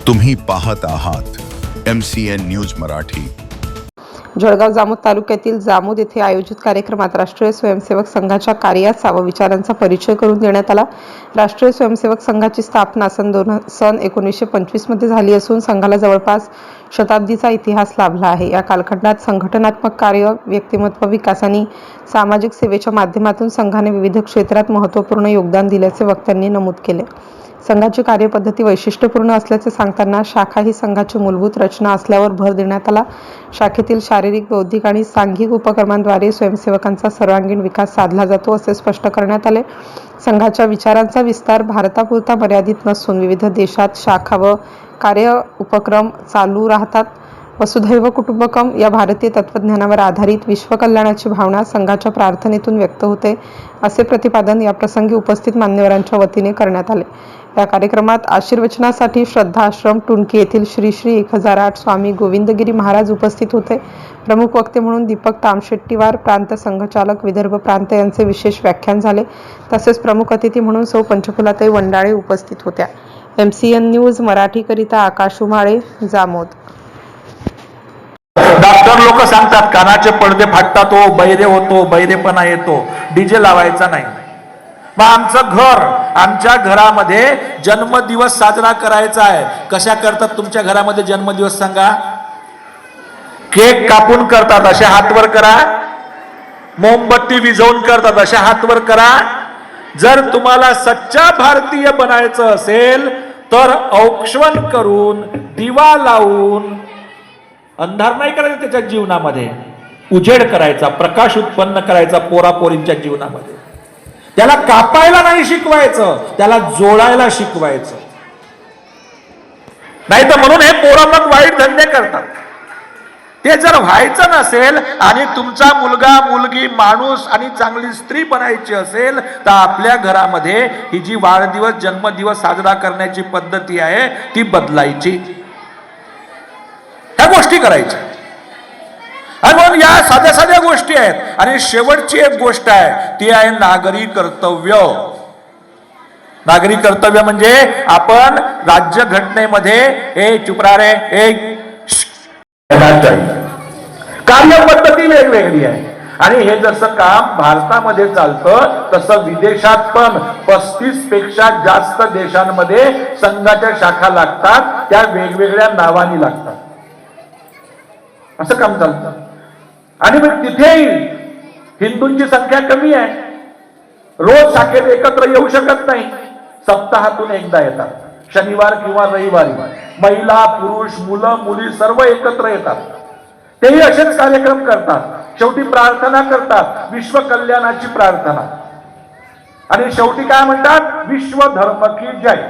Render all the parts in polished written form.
तुम्ही पाहत आहात MCN न्यूज मराठी। जळगाव जामोद तालुक्यातील जामोद येथे आयोजित कार्यक्रमात राष्ट्रीय स्वयंसेवक संघाच्या कार्याचा व विचारांचा परिचय करून देण्यात आला। राष्ट्रीय स्वयंसेवक संघाची स्थापना सन 1925 मध्ये झाली असून संघाला जवळपास शताब्दीचा इतिहास लाभला आहे। या कालखंडात संघटनात्मक कार्य, व्यक्तिमत्व विकास आणि सामाजिक सेवेच्या माध्यमातून संघाने विविध क्षेत्रात महत्त्वपूर्ण योगदान दिल्याचे वक्त्यांनी नमूद केले। संघाची कार्यपद्धती वैशिष्ट्यपूर्ण असल्याचे सांगताना शाखा ही संघाची मूलभूत रचना असल्यावर भर देण्यात आला। शाखेतील शारीरिक, बौद्धिक आणि सांघिक उपक्रमांद्वारे स्वयंसेवकांचा सर्वांगीण विकास साधला जातो असे स्पष्ट करण्यात आले। संघाच्या विचारांचा विस्तार भारतापुरता मर्यादित नसून विविध देशात शाखा व कार्य उपक्रम चालू राहतात। वसुधैव कुटुंबकम या भारतीय तत्त्वज्ञानावर आधारित विश्वकल्याणाची भावना संघाच्या प्रार्थनेतून व्यक्त होते असे प्रतिपादन या प्रसंगी उपस्थित मान्यवरांच्या वतीने करण्यात आले। या कार्यक्रमात आशीर्वचनासाठी श्रद्धा आश्रम टुणकी येथील श्री श्री 1008 स्वामी गोविंदगिरी महाराज उपस्थित होते। प्रमुख वक्ते म्हणून दीपक तामशेट्टीवार, प्रांत संघचालक विदर्भ प्रांत यांचे विशेष व्याख्यान झाले। तसेच प्रमुख अतिथी म्हणून सौ पंचफुलाताई वंडाळे उपस्थित होत्या। MCN न्यूज मराठी करिता आकाश उमाळे, जामोद। डॉक्टर लोक सांगतात कानाचे पडदे फाटतात, हो बहिरे होतो, बहिरेपणा येतो, डीजे लावायचा नाही। मग आमचं घर, आमच्या घरामध्ये जन्मदिवस साजरा करायचा आहे। कशा करतात तुमच्या घरामध्ये जन्मदिवस सांगा? केक कापून करतात, असे हात वर करा। मोमबत्ती विझवून करतात, असे हात वर करा। जर तुम्हाला सच्चा भारतीय बनायचं असेल तर औक्षण करून, दिवा लावून, अंधार नाही करायचा त्याच्या जीवनामध्ये, उजेड करायचा, प्रकाश उत्पन्न करायचा पोरापोरींच्या जीवनामध्ये। त्याला कापायला नाही शिकवायचं, त्याला जोडायला शिकवायचं। नाही तर म्हणून हे पोरं मग वाईट धंदे करतात। ते जर व्हायचं नसेल आणि तुमचा मुलगा, मुलगी, माणूस आणि चांगली स्त्री बनायची असेल तर आपल्या घरामध्ये ही जी वाढदिवस, जन्मदिवस साजरा करण्याची पद्धती आहे ती बदलायची, ह्या गोष्टी करायच्या। आणि म्हणून या साध्या साध्या गोष्टी आहेत। आणि शेवटची एक गोष्ट आहे ती आहे नागरी कर्तव्य। नागरी कर्तव्य म्हणजे आपण राज्यघटनेमध्ये चुप रा रे, कार्यपद्धती वेगवेगळी आहे। आणि हे जसं काम भारतामध्ये चालतं तसं विदेशात पण 35 पेक्षा जास्त देशांमध्ये संघाच्या शाखा लागतात, त्या वेगवेगळ्या नावानी लागतात, असं काम चालतं। आणि मग तिथेही हिंदूंची संख्या कमी आहे, रोज शाखेत एकत्र येऊ शकत नाही, सप्ताहातून एकदा येतात, शनिवार किंवा रविवारी। महिला, पुरुष, मुलं, मुली सर्व एकत्र येतात, तेही असेच कार्यक्रम करतात। शेवटी प्रार्थना करतात, विश्व कल्याणाची प्रार्थना। आणि शेवटी काय म्हणतात? विश्व धर्म की जय।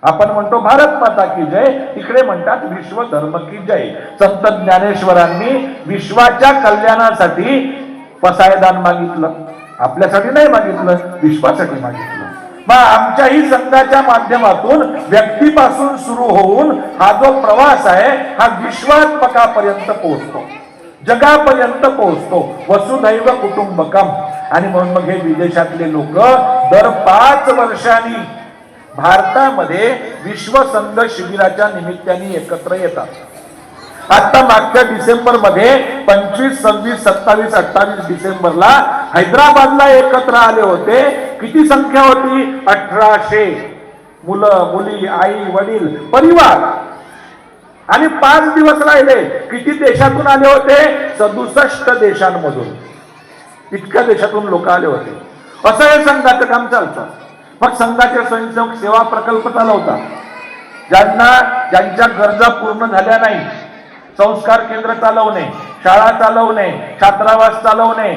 आपण म्हणतो भारत माता की जय, तिकडे म्हणतात विश्व धर्म की जय। संत ज्ञानेश्वरांनी विश्वाच्या कल्याणासाठी पसायदान मागितलं, आपल्यासाठी नाही मागितलं, विश्वासाठी मागितलं। मग आमच्याही संघाच्या माध्यमातून व्यक्तीपासून सुरू होऊन हा जो प्रवास आहे हा विश्वात्मकापर्यंत पोहोचतो, जगापर्यंत पोहोचतो, वसुधैव कुटुंबकम। आणि म्हणून मग हे विदेशातले लोक दर 5 वर्षांनी भारतामध्ये विश्व संघ शिबिराच्या निमित्ताने एकत्र येतात। आता मागच्या डिसेंबर मध्ये 25, 26, 27, 28 डिसेंबरला हैदराबादला एकत्र आले होते। किती संख्या होती? 1800 मुलं, मुली, आई, वडील, परिवार। आणि 5 दिवस राहिले। किती देशातून आले होते? 67 देशांमधून, इतक्या देशातून लोक आले होते। असं हे संघाचं काम चालतं। मग संघाचे स्वयंसेवक सेवा प्रकल्प चालवतात, ज्यांच्या गरजा पूर्ण झाल्या नाही, संस्कार केंद्र चालवणे, शाळा चालवणे, छात्रावास चालवणे,